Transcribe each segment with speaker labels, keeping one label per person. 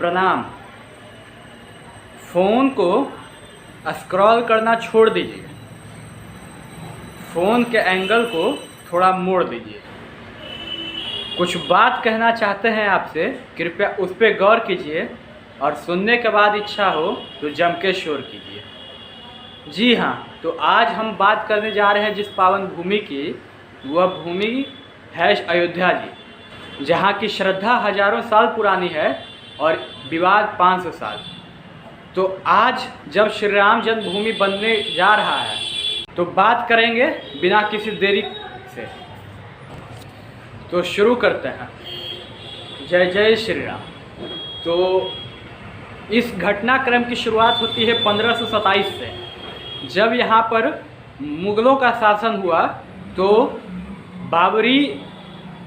Speaker 1: प्रणाम। फ़ोन को स्क्रॉल करना छोड़ दीजिए, फ़ोन के एंगल को थोड़ा मोड़ दीजिए। कुछ बात कहना चाहते हैं आपसे, कृपया उस पर गौर कीजिए और सुनने के बाद इच्छा हो तो जम के शोर कीजिए। जी हाँ, तो आज हम बात करने जा रहे हैं जिस पावन भूमि की, वह भूमि है अयोध्या जी, जहाँ की श्रद्धा हजारों साल पुरानी है और विवाद 500 साल। तो आज जब श्री राम जन्मभूमि बनने जा रहा है तो बात करेंगे बिना किसी देरी से। तो शुरू करते हैं। जय जय श्री राम। तो इस घटनाक्रम की शुरुआत होती है 1527 से, जब यहाँ पर मुग़लों का शासन हुआ तो बाबरी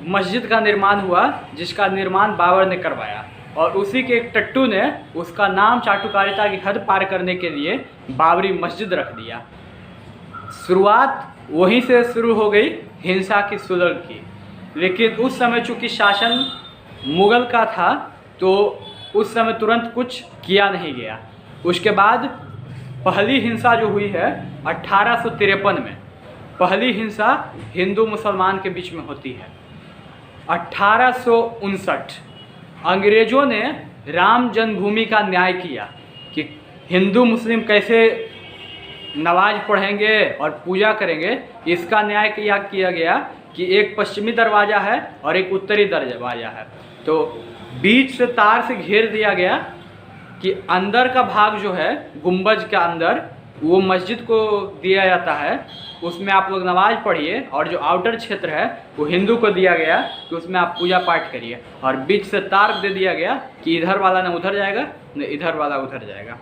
Speaker 1: मस्जिद का निर्माण हुआ, जिसका निर्माण बाबर ने करवाया और उसी के एक टट्टू ने उसका नाम चाटुकारिता की हद पार करने के लिए बाबरी मस्जिद रख दिया। शुरुआत वहीं से शुरू हो गई हिंसा की सुलग की। लेकिन उस समय चूँकि शासन मुग़ल का था तो उस समय तुरंत कुछ किया नहीं गया। उसके बाद पहली हिंसा जो हुई है 1853 में, पहली हिंसा हिंदू मुसलमान के बीच में होती है। 1859 अंग्रेज़ों ने राम जन्मभूमि का न्याय किया कि हिंदू मुस्लिम कैसे नमाज पढ़ेंगे और पूजा करेंगे। इसका न्याय किया गया कि एक पश्चिमी दरवाज़ा है और एक उत्तरी दरवाज़ा है, तो बीच से तार से घेर दिया गया कि अंदर का भाग जो है गुंबज के अंदर वो मस्जिद को दिया जाता है, उसमें आप लोग नमाज़ पढ़िए, और जो आउटर क्षेत्र है वो हिंदू को दिया गया कि उसमें आप पूजा पाठ करिए। और बीच से तार दे दिया गया कि इधर वाला न उधर जाएगा न इधर वाला उधर जाएगा।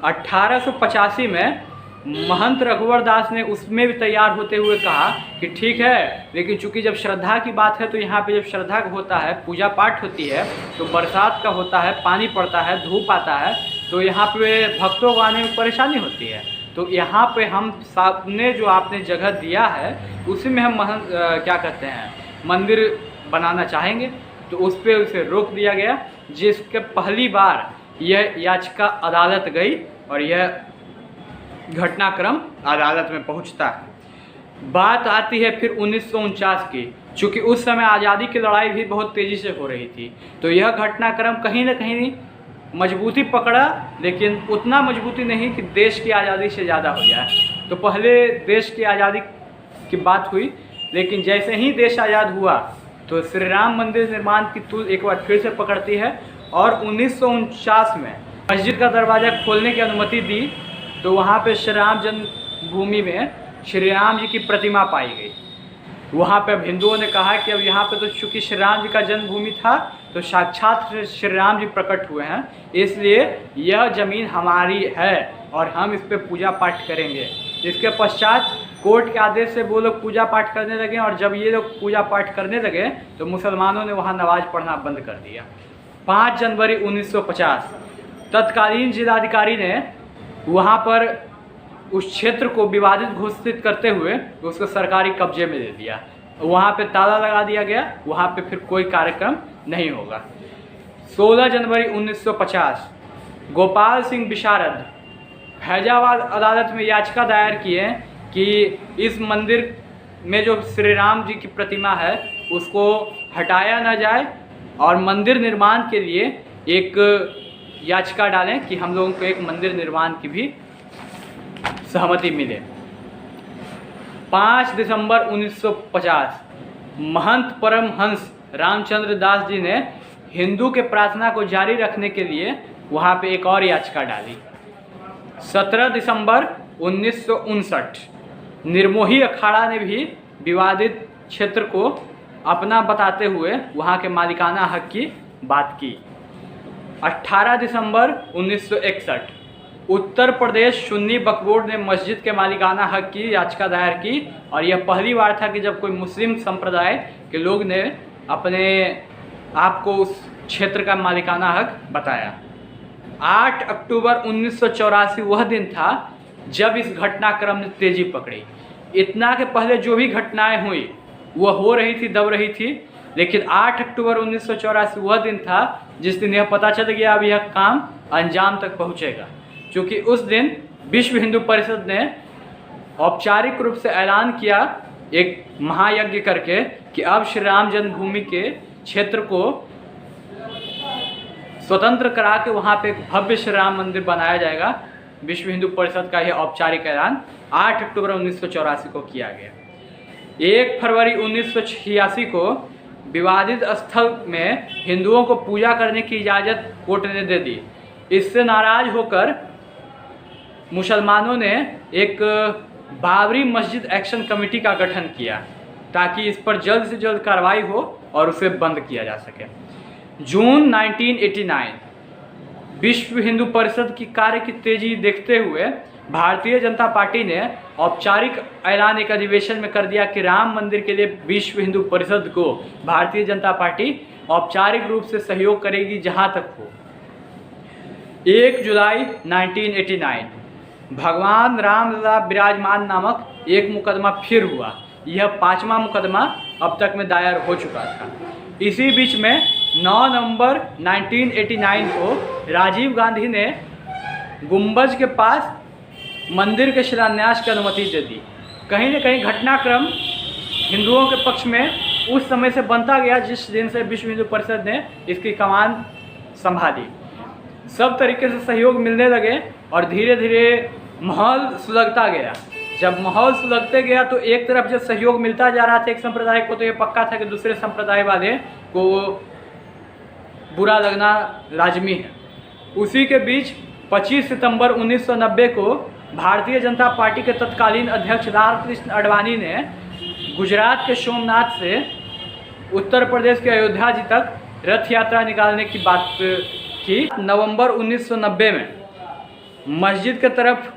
Speaker 1: 1885 में महंत रघुवर दास ने उसमें भी तैयार होते हुए कहा कि ठीक है, लेकिन चूंकि जब श्रद्धा की बात है तो यहाँ पे जब श्रद्धा होता है, पूजा पाठ होती है, तो बरसात का होता है, पानी पड़ता है, धूप आता है, तो यहाँ पे भक्तों को आने में परेशानी होती है। तो यहाँ पे हम सामने जो आपने जगह दिया है उसी में हम क्या कहते हैं मंदिर बनाना चाहेंगे। तो उस पर उसे रोक दिया गया, जिसके पहली बार यह याचिका अदालत गई और यह घटनाक्रम अदालत में पहुंचता है। बात आती है फिर 1949 की। चूँकि उस समय आज़ादी की लड़ाई भी बहुत तेज़ी से हो रही थी, तो यह घटनाक्रम कहीं ना कहीं मजबूती पकड़ा, लेकिन उतना मजबूती नहीं कि देश की आज़ादी से ज़्यादा हो जाए। तो पहले देश की आज़ादी की बात हुई, लेकिन जैसे ही देश आज़ाद हुआ तो श्री राम मंदिर निर्माण की तूल एक बार फिर से पकड़ती है और 1949 में मस्जिद का दरवाज़ा खोलने की अनुमति दी। तो वहाँ पे श्री राम जन्मभूमि में श्री राम जी की प्रतिमा पाई गई। वहाँ पे अब हिंदुओं ने कहा कि अब यहाँ पे तो चूँकि श्री राम जी का जन्मभूमि था तो साक्षात श्री राम जी प्रकट हुए हैं, इसलिए यह ज़मीन हमारी है और हम इस पर पूजा पाठ करेंगे। इसके पश्चात कोर्ट के आदेश से वो लोग पूजा पाठ करने लगे, और जब ये लोग पूजा पाठ करने लगे तो मुसलमानों ने वहाँ नमाज़ पढ़ना बंद कर दिया। 5 जनवरी 1950 तत्कालीन जिलाधिकारी ने वहाँ पर उस क्षेत्र को विवादित घोषित करते हुए उसको सरकारी कब्जे में दे दिया। वहाँ पे ताला लगा दिया गया, वहाँ पे फिर कोई कार्यक्रम नहीं होगा। 16 जनवरी 1950 गोपाल सिंह विशारद फैजाबाद अदालत में याचिका दायर किए कि इस मंदिर में जो श्री राम जी की प्रतिमा है उसको हटाया ना जाए और मंदिर निर्माण के लिए एक याचिका डालें कि हम लोगों को एक मंदिर निर्माण की भी सहमति मिले। 5 दिसंबर 1950 महंत परमहंस रामचंद्र दास जी ने हिंदू के प्रार्थना को जारी रखने के लिए वहाँ पे एक और याचिका डाली। 17 दिसंबर 1959 निर्मोही अखाड़ा ने भी विवादित क्षेत्र को अपना बताते हुए वहाँ के मालिकाना हक की बात की। 18 दिसंबर 1961 उत्तर प्रदेश सुन्नी वक्फ बोर्ड ने मस्जिद के मालिकाना हक की याचिका दायर की, और यह पहली बार था कि जब कोई मुस्लिम संप्रदाय के लोग ने अपने आप को उस क्षेत्र का मालिकाना हक बताया। 8 अक्टूबर 1984 वह दिन था जब इस घटनाक्रम ने तेजी पकड़ी। इतना के पहले जो भी घटनाएं हुई वह हो रही थी, दब रही थी, लेकिन 8 अक्टूबर 1984 वह दिन था जिस दिन यह पता चल गया अब यह काम अंजाम तक पहुंचेगा, क्योंकि उस दिन विश्व हिंदू परिषद ने औपचारिक रूप से ऐलान किया एक महायज्ञ करके कि अब श्री राम जन्मभूमि के क्षेत्र को स्वतंत्र करा के वहाँ पे एक भव्य श्री राम मंदिर बनाया जाएगा। विश्व हिंदू परिषद का यह औपचारिक ऐलान 8 अक्टूबर 1984 को किया गया। 1 फरवरी 1986 को विवादित स्थल में हिंदुओं को पूजा करने की इजाज़त कोर्ट ने दे दी। इससे नाराज होकर मुसलमानों ने एक बाबरी मस्जिद एक्शन कमेटी का गठन किया ताकि इस पर जल्द से जल्द कार्रवाई हो और उसे बंद किया जा सके। जून 1989 विश्व हिंदू परिषद की कार्य की तेजी देखते हुए भारतीय जनता पार्टी ने औपचारिक ऐलान एक अधिवेशन में कर दिया कि राम मंदिर के लिए विश्व हिंदू परिषद को भारतीय जनता पार्टी औपचारिक रूप से सहयोग करेगी जहां तक हो। 1 जुलाई 1989 भगवान रामलला विराजमान नामक एक मुकदमा फिर हुआ। यह 5वां मुकदमा अब तक में दायर हो चुका था। इसी बीच में 9 नवंबर 1989 को राजीव गांधी ने गुंबज के पास मंदिर के शिलान्यास की अनुमति दे दी। कहीं न कहीं घटनाक्रम हिंदुओं के पक्ष में उस समय से बनता गया जिस दिन से विश्व हिंदू परिषद ने इसकी कमान संभाली। सब तरीके से सहयोग मिलने लगे और धीरे धीरे माहौल सुलगता गया। जब माहौल सुलगते गया तो एक तरफ जब सहयोग मिलता जा रहा था एक संप्रदाय को, तो ये पक्का था कि दूसरे संप्रदाय वाले को बुरा लगना लाजमी है। उसी के बीच 25 सितंबर 1990 को भारतीय जनता पार्टी के तत्कालीन अध्यक्ष लाल कृष्ण आडवाणी ने गुजरात के सोमनाथ से उत्तर प्रदेश के अयोध्या जी तक रथ यात्रा निकालने की बात की। नवंबर 1990 में मस्जिद के तरफ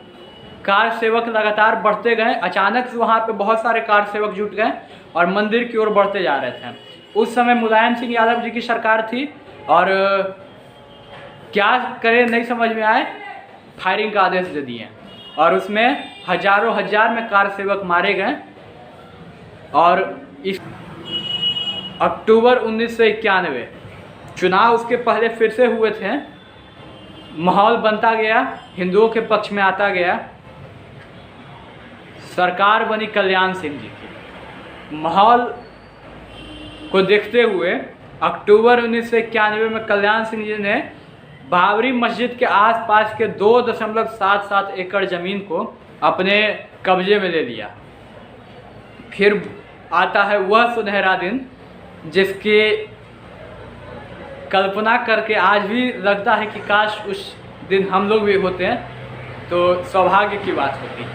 Speaker 1: कार सेवक लगातार बढ़ते गए। अचानक से वहाँ पे बहुत सारे कार सेवक जुट गए और मंदिर की ओर बढ़ते जा रहे थे। उस समय मुलायम सिंह यादव जी की सरकार थी और क्या करे नहीं समझ में आए, फायरिंग का आदेश दे दिए और उसमें हजारों हजार में कार सेवक मारे गए। और इस अक्टूबर 1991 चुनाव उसके पहले फिर से हुए थे। माहौल बनता गया, हिंदुओं के पक्ष में आता गया। सरकार बनी कल्याण सिंह जी की। माहौल को देखते हुए अक्टूबर 1991 में कल्याण सिंह जी ने बाबरी मस्जिद के आसपास के 2.77 एकड़ ज़मीन को अपने कब्जे में ले लिया। फिर आता है वह सुनहरा दिन जिसकी कल्पना करके आज भी लगता है कि काश उस दिन हम लोग भी होते हैं तो सौभाग्य की बात होती।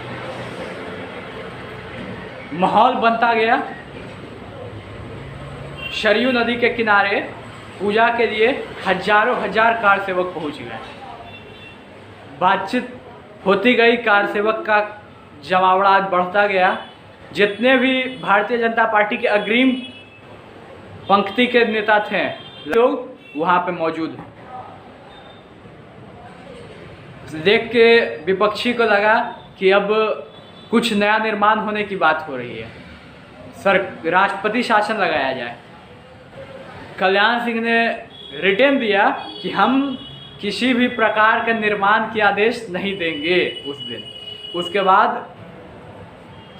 Speaker 1: माहौल बनता गया। सरयू नदी के किनारे पूजा के लिए हजारों हजार कार सेवक पहुंच गए। बातचीत होती गई, कार सेवक का जमावड़ा आज बढ़ता गया। जितने भी भारतीय जनता पार्टी के अग्रिम पंक्ति के नेता थे लोग वहाँ पे मौजूद हैं। देख के विपक्षी को लगा कि अब कुछ नया निर्माण होने की बात हो रही है, राष्ट्रपति शासन लगाया जाए। कल्याण सिंह ने रिटर्न दिया कि हम किसी भी प्रकार के निर्माण के आदेश नहीं देंगे उस दिन। उसके बाद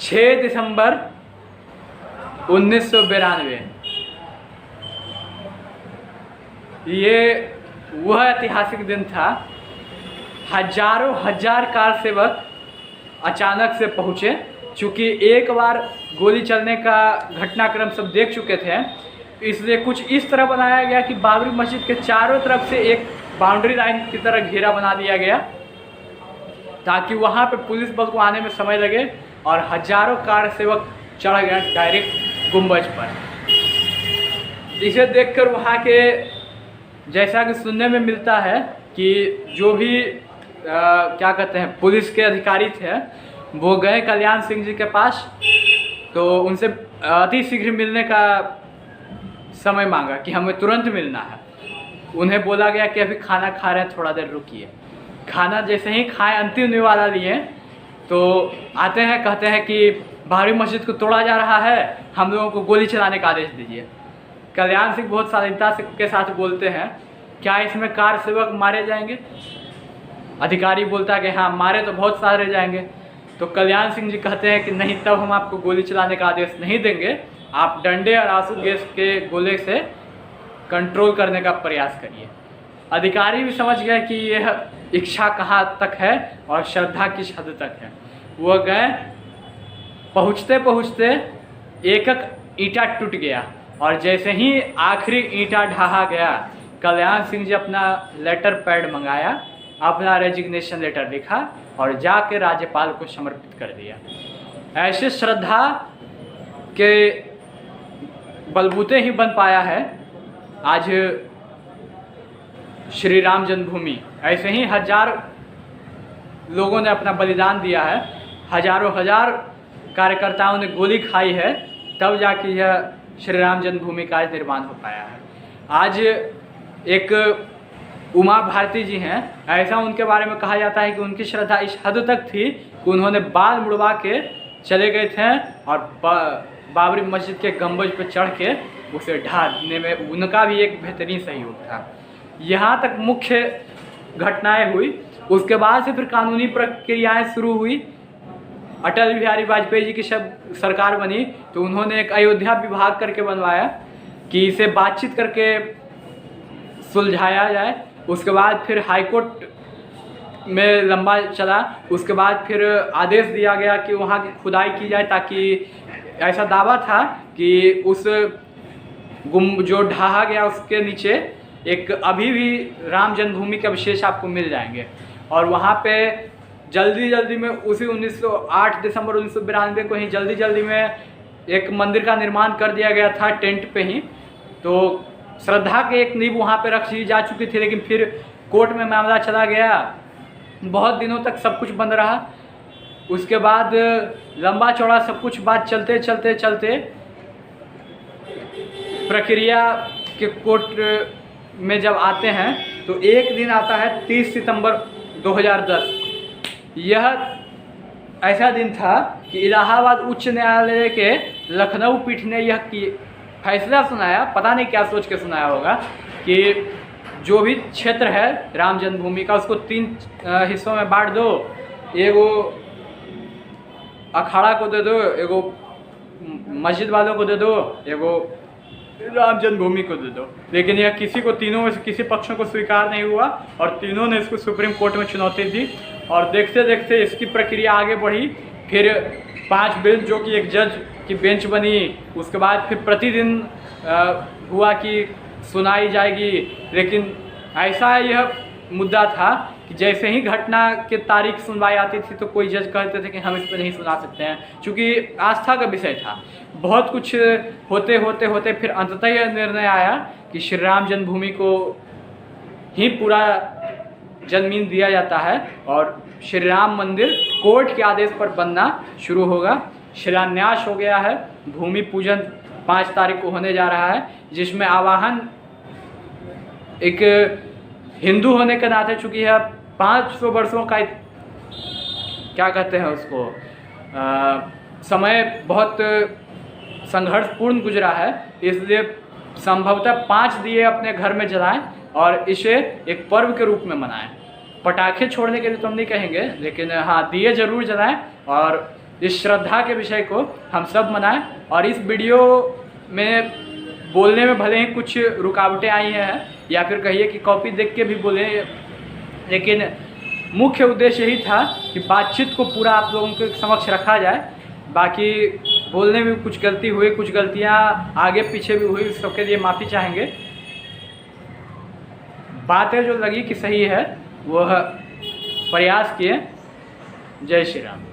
Speaker 1: 6 दिसंबर 1992 ये वह ऐतिहासिक दिन था। हजारों हजार कार सेवक अचानक से पहुँचे। चूँकि एक बार गोली चलने का घटनाक्रम सब देख चुके थे, इसलिए कुछ इस तरह बनाया गया कि बाबरी मस्जिद के चारों तरफ से एक बाउंड्री लाइन की तरह घेरा बना दिया गया ताकि वहाँ पे पुलिस बल को आने में समय लगे और हजारों कार सेवक चढ़ गए डायरेक्ट गुंबज पर। इसे देखकर वहाँ के जैसा कि सुनने में मिलता है कि जो भी क्या कहते हैं पुलिस के अधिकारी थे वो गए कल्याण सिंह जी के पास, तो उनसे अति शीघ्र मिलने का समय मांगा कि हमें तुरंत मिलना है। उन्हें बोला गया कि अभी खाना खा रहे हैं, थोड़ा देर रुकिए। खाना जैसे ही खाए, अंतिम निवाला लिए तो आते हैं, कहते हैं कि बाबरी मस्जिद को तोड़ा जा रहा है, हम लोगों को गोली चलाने का आदेश दीजिए। कल्याण सिंह बहुत शालीनता के साथ बोलते हैं, क्या इसमें कार सेवक मारे जाएंगे? अधिकारी बोलता है कि हाँ मारे तो बहुत सारे जाएंगे। तो कल्याण सिंह जी कहते हैं कि नहीं, तब हम आपको गोली चलाने का आदेश नहीं देंगे, आप डंडे और आंसू गैस के गोले से कंट्रोल करने का प्रयास करिए। अधिकारी भी समझ गए कि यह इच्छा कहाँ तक है और श्रद्धा किस हद तक है। वो गए, पहुँचते पहुँचते एक एक ईंटा टूट गया और जैसे ही आखिरी ईंटा ढहा गया, कल्याण सिंह जी अपना लेटर पैड मंगाया, अपना रेजिग्नेशन लेटर लिखा और जाके राज्यपाल को समर्पित कर दिया। ऐसे श्रद्धा के बलबूते ही बन पाया है आज श्री राम जन्मभूमि। ऐसे ही हजार लोगों ने अपना बलिदान दिया है, हजारों हजार कार्यकर्ताओं ने गोली खाई है, तब जाके यह श्री राम जन्मभूमि का निर्माण हो पाया है। आज एक उमा भारती जी हैं, ऐसा उनके बारे में कहा जाता है कि उनकी श्रद्धा इस हद तक थी कि उन्होंने बाल मुड़वा के चले गए थे और बाबरी मस्जिद के गंबज पर चढ़ के उसे ढाने में उनका भी एक बेहतरीन सहयोग था। यहाँ तक मुख्य घटनाएं हुई। उसके बाद से फिर कानूनी प्रक्रियाएं शुरू हुई। अटल बिहारी वाजपेयी जी की सरकार बनी तो उन्होंने एक अयोध्या विभाग करके बनवाया कि इसे बातचीत करके सुलझाया जाए। उसके बाद फिर हाईकोर्ट में लंबा चला। उसके बाद फिर आदेश दिया गया कि वहाँ की खुदाई की जाए, ताकि ऐसा दावा था कि उस जो ढहा गया उसके नीचे एक अभी भी राम जन्मभूमि के अवशेष आपको मिल जाएंगे। और वहाँ पे जल्दी में उसी 8 दिसंबर 1992 को ही जल्दी में एक मंदिर का निर्माण कर दिया गया था टेंट पे ही। तो श्रद्धा के एक नींव वहाँ पे रखी जा चुकी थी, लेकिन फिर कोर्ट में मामला चला गया, बहुत दिनों तक सब कुछ बंद रहा। उसके बाद लंबा चौड़ा सब कुछ बात चलते प्रक्रिया के कोर्ट में जब आते हैं तो एक दिन आता है 30 सितंबर 2010। यह ऐसा दिन था कि इलाहाबाद उच्च न्यायालय के लखनऊ पीठ ने यह फैसला सुनाया, पता नहीं क्या सोच के सुनाया होगा, कि जो भी क्षेत्र है राम जन्मभूमि का उसको 3 हिस्सों में बांट दो, एगो अखाड़ा को दे दो, एगो मस्जिद वालों को दे दो, एगो राम जन्मभूमि को दे दो। लेकिन यह किसी को, तीनों में से किसी पक्षों को स्वीकार नहीं हुआ और तीनों ने इसको सुप्रीम कोर्ट में चुनौती दी। और देखते इसकी प्रक्रिया आगे बढ़ी। फिर 5 बेंच जो कि एक जज की बेंच बनी। उसके बाद फिर प्रतिदिन हुआ कि सुनाई जाएगी, लेकिन ऐसा यह मुद्दा था कि जैसे ही घटना के तारीख सुनवाई आती थी तो कोई जज कहते थे कि हम इस पर नहीं सुना सकते हैं, क्योंकि आस्था का विषय था। बहुत कुछ होते फिर अंततः यह निर्णय आया कि श्री राम जन्मभूमि को ही पूरा जमीन दिया जाता है और श्री राम मंदिर कोर्ट के आदेश पर बनना शुरू होगा। शिलान्यास हो गया है, भूमि पूजन 5 तारीख को होने जा रहा है, जिसमें आवाहन एक हिंदू होने के नाते, चूँकि यह 500 वर्षों का क्या कहते हैं उसको समय बहुत संघर्षपूर्ण गुजरा है, इसलिए संभवतः 5 दिए अपने घर में जलाएं और इसे एक पर्व के रूप में मनाएं। पटाखे छोड़ने के लिए तो हम नहीं कहेंगे, लेकिन हाँ दिए जरूर जलाएं और इस श्रद्धा के विषय को हम सब मनाएं। और इस वीडियो में बोलने में भले ही कुछ रुकावटें आई हैं या फिर कहिए कि कॉपी देख के भी बोले, लेकिन मुख्य उद्देश्य यही था कि बातचीत को पूरा आप लोगों के समक्ष रखा जाए। बाकी बोलने में कुछ गलती हुई, कुछ गलतियां आगे पीछे भी हुई, सबके लिए माफ़ी चाहेंगे। बातें जो लगी कि सही है वह प्रयास किए। जय श्री राम।